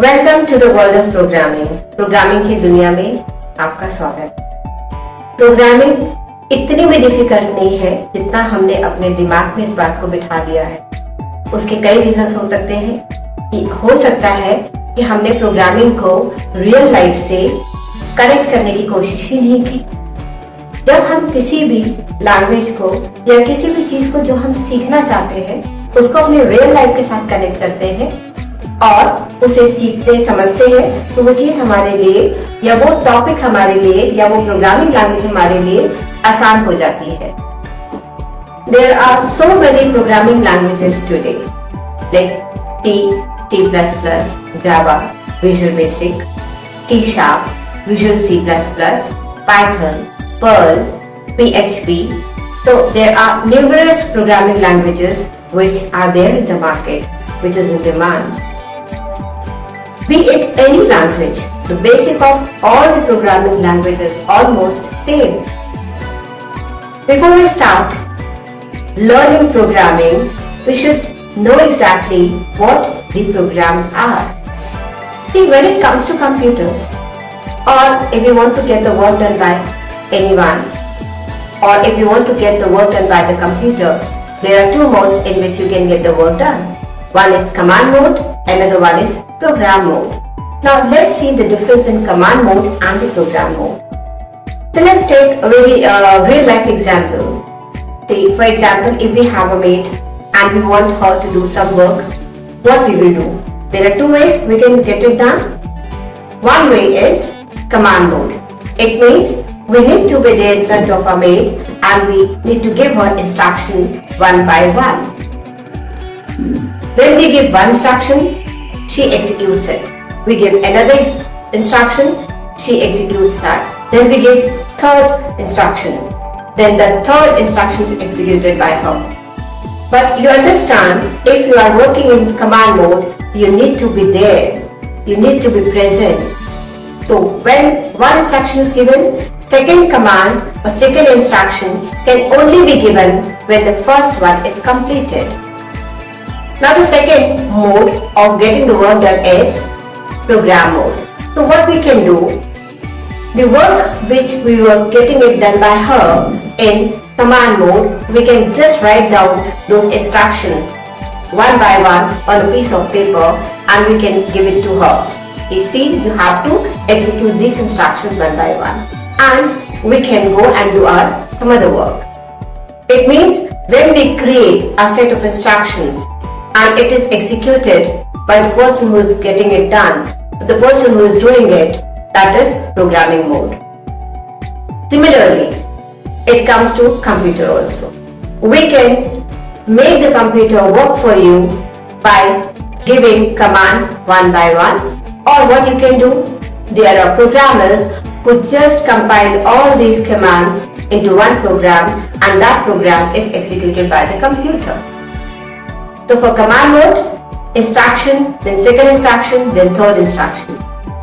Welcome to the world of programming. Programming की दुनिया में आपका स्वागत। प्रोग्रामिंग इतनी भी डिफिकल्ट नहीं है जितना हमने अपने दिमाग में इस बात को बिठा लिया है। उसके कई रीजंस हो सकते हैं कि हो सकता है कि हमने प्रोग्रामिंग को रियल लाइफ से कनेक्ट करने की कोशिश ही नहीं की। जब हम किसी भी लैंग्वेज को या किसी भी चीज को जो हम सीखना चाहते हैं उसको अपने रियल लाइफ के साथ कनेक्ट करते हैं और उसे सीखते समझते हैं तो वो चीज हमारे लिए या वो टॉपिक हमारे लिए या वो प्रोग्रामिंग लैंग्वेज हमारे लिए आसान हो जाती है। There are so many programming languages today like C, C++, Java, Visual Basic, C#, Visual C++, Python, Perl, PHP. So there are numerous programming languages which are there in the market, which is in demand. Be it any language, the basic of all the programming languages almost same. Before we start learning programming, we should know exactly what the programs are. See, when it comes to computers, or if you want to get the work done by anyone, or if you want to get the work done by the computer, there are two modes in which you can get the work done. One is command mode, another one is program mode. Now let's see the difference in command mode and the program mode. So let's take a very real life example. See, for example, if we have a maid and we want her to do some work, what we will do? There are two ways we can get it done. One way is command mode. It means we need to be there in front of our maid and we need to give her instruction one by one. When we give one instruction, she executes it. We give another instruction, she executes that. Then we give third instruction. Then the third instruction is executed by her. But you understand, if you are working in command mode, you need to be there. You need to be present. So when one instruction is given, second command or second instruction can only be given when the first one is completed. Now the second mode of getting the work done is program mode. So what we can do, the work which we were getting it done by her in command mode, we can just write down those instructions one by one on a piece of paper and we can give it to her. You see, you have to execute these instructions one by one and we can go and do some other work. It means when we create a set of instructions and it is executed by the person who is getting it done, the person who is doing it, that is programming mode. Similarly, it comes to computer also. We can make the computer work for you by giving command one by one, or what you can do, there are programmers who just compile all these commands into one program and that program is executed by the computer. So for command mode, instruction, then second instruction, then third instruction.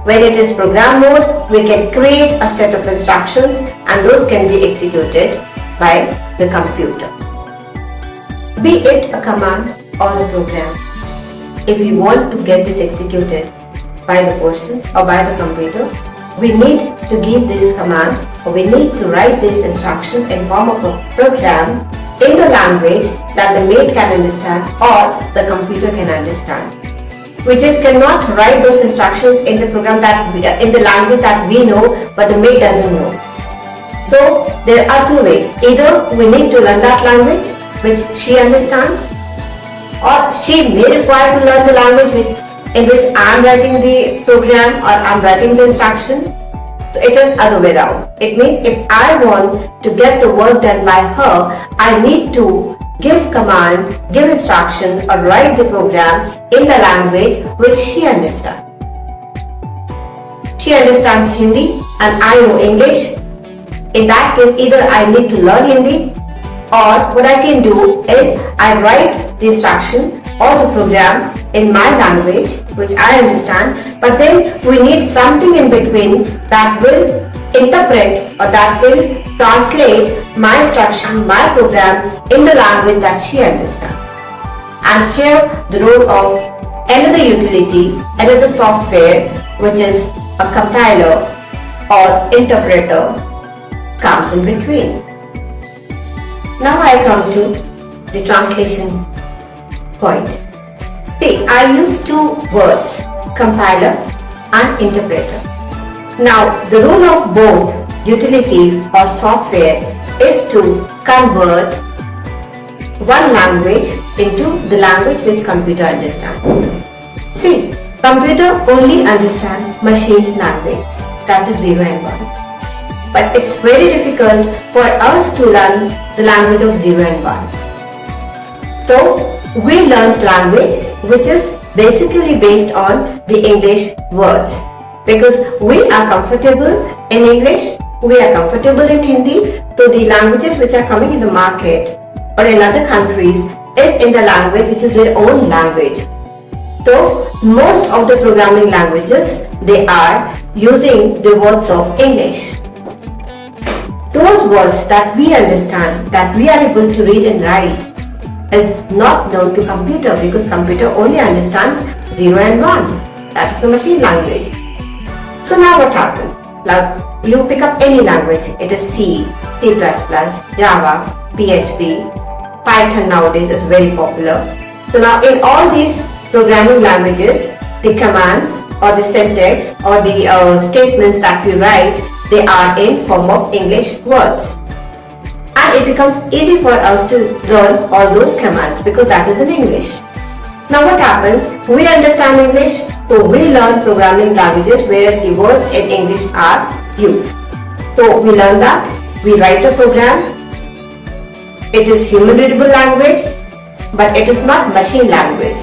When it is program mode, we can create a set of instructions and those can be executed by the computer. Be it a command or a program, if we want to get this executed by the person or by the computer, we need to give these commands or we need to write these instructions in form of a program in the language that the maid can understand or the computer can understand. We just cannot write those instructions in the program in the language that we know but the maid doesn't know. So there are two ways. Either we need to learn that language which she understands, or she may require to learn the language in which I am writing the program or I am writing the instruction. So it is other way around. It means if I want to get the work done by her, I need to give command, give instruction or write the program in the language which she understands. She understands Hindi and I know English. In that case, either I need to learn Hindi or what I can do is I write the instruction or the program in my language which I understand, but then we need something in between that will interpret or that will translate my instruction, my program in the language that she understands. And here the role of another utility, another software which is a compiler or interpreter comes in between. Now I come to the translation point. See, I use two words, compiler and interpreter. Now the role of both utilities or software is to convert one language into the language which computer understands. See, computer only understands machine language, that is 0 and 1. But it's very difficult for us to learn the language of 0 and 1. So we learned language which is basically based on the English words, because we are comfortable in English, we are comfortable in Hindi, so the languages which are coming in the market or in other countries is in the language which is their own language. So most of the programming languages, they are using the words of English. Those words that we understand, that we are able to read and write, is not known to computer, because computer only understands 0 and 1. That is the machine language. So now what happens? Now you pick up any language, it is C, C++, Java, PHP, Python nowadays is very popular. So now in all these programming languages, the commands or the syntax or the statements that we write, they are in form of English words. And it becomes easy for us to learn all those commands because that is in English. Now what happens? We understand English, so we learn programming languages where the words in English are used. So we learn that, we write a program, it is human readable language, but it is not machine language.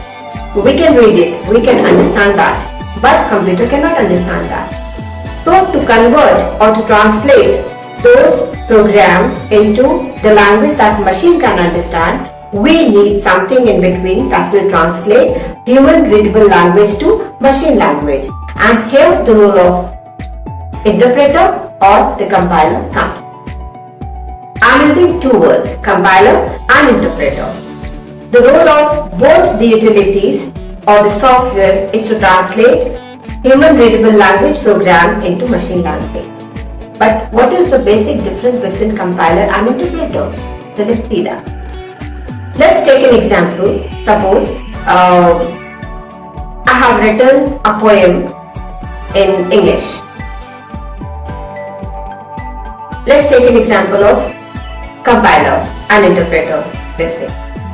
We can read it, we can understand that, but computer cannot understand that. So to convert or to translate those programs into the language that machine can understand, we need something in between that will translate human readable language to machine language. And here the role of interpreter or the compiler comes. I am using two words, compiler and interpreter. The role of both the utilities or the software is to translate human readable language program into machine language. But what is the basic difference between compiler and interpreter? So let's see that. Let's take an example. Suppose I have written a poem in English. Let's take an example of compiler and interpreter. Let's say.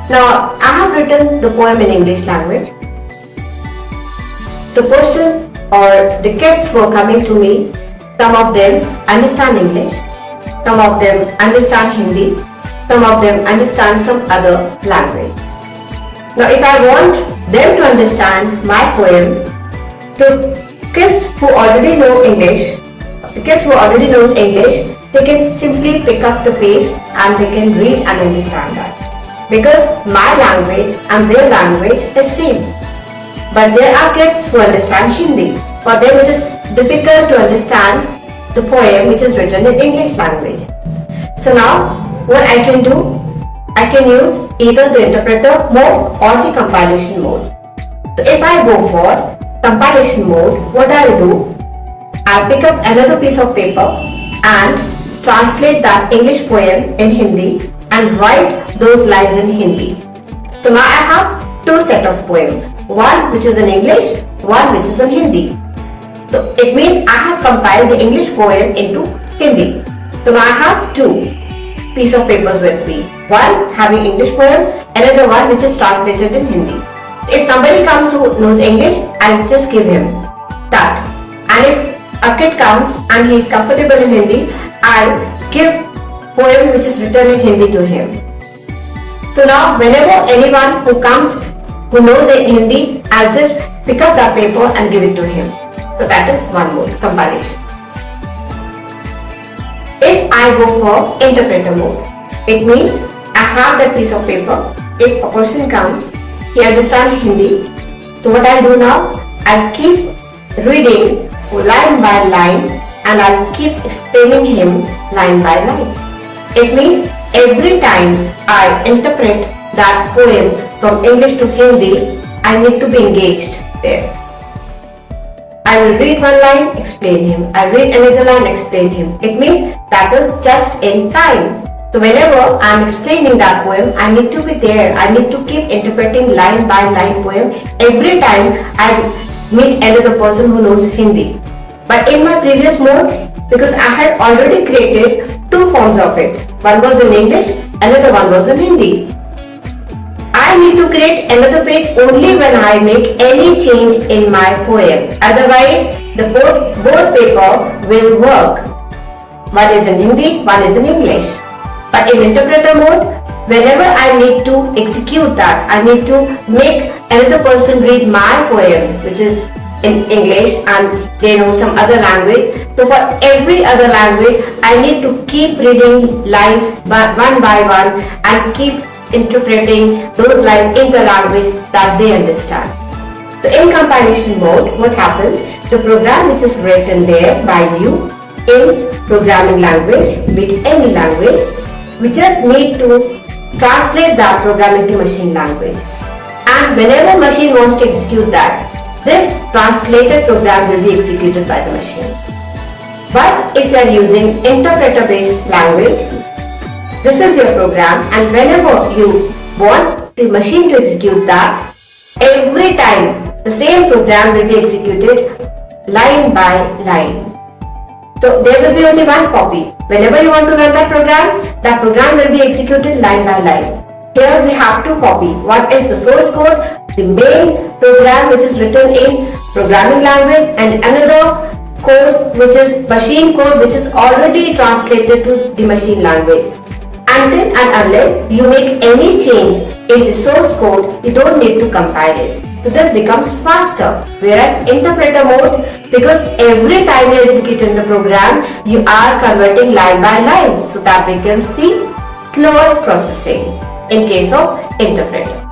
Now I have written the poem in English language. The person or the kids who are coming to me, some of them understand English, some of them understand Hindi, some of them understand some other language. Now if I want them to understand my poem, the kids who already know English, they can simply pick up the page and they can read and understand that. Because my language and their language is same. But there are kids who understand Hindi. For them it is difficult to understand the poem which is written in English language. So now what I can do? I can use either the interpreter mode or the compilation mode. So if I go for compilation mode, what I'll do? I'll pick up another piece of paper and translate that English poem in Hindi and write those lines in Hindi. So now I have two sets of poems. One which is in English, one which is in Hindi. So it means I have compiled the English poem into Hindi. So now I have two pieces of papers with me. One having English poem, another one which is translated in Hindi. So if somebody comes who knows English, I'll just give him that. And if a kid comes and he is comfortable in Hindi, I'll give poem which is written in Hindi to him. So now whenever anyone who comes who knows Hindi, I'll just pick up that paper and give it to him. So that is one mode, compilation. If I go for interpreter mode, it means I have that piece of paper. If a person comes, he understands Hindi. So what I do now, I keep reading line by line and I'll keep explaining him line by line. It means every time I interpret that poem from English to Hindi, I need to be engaged there. I will read one line, explain him. I read another line, explain him. It means that was just in time. So whenever I am explaining that poem, I need to be there. I need to keep interpreting line by line poem every time I meet another person who knows Hindi. But in my previous mode, because I had already created two forms of it. One was in English, another one was in Hindi. I need to create another page only when I make any change in my poem. Otherwise, the both paper will work. One is in Hindi, one is in English. But in interpreter mode, whenever I need to execute that, I need to make another person read my poem, which is in English, and they know some other language. So for every other language, I need to keep reading lines one by one and keep interpreting those lines in the language that they understand. So in compilation mode, what happens? The program which is written there by you in programming language, with any language, we just need to translate that program into machine language. And whenever machine wants to execute that, this translated program will be executed by the machine. But if you are using interpreter-based language, this is your program, and whenever you want the machine to execute that, every time the same program will be executed line by line. So there will be only one copy. Whenever you want to run that program will be executed line by line. Here we have two copies. One is the source code, the main program which is written in programming language, and another code which is machine code which is already translated to the machine language. Until and unless you make any change in the source code, you don't need to compile it. So this becomes faster. Whereas interpreter mode, because every time you execute in the program, you are converting line by line. So that becomes the slower processing in case of interpreter.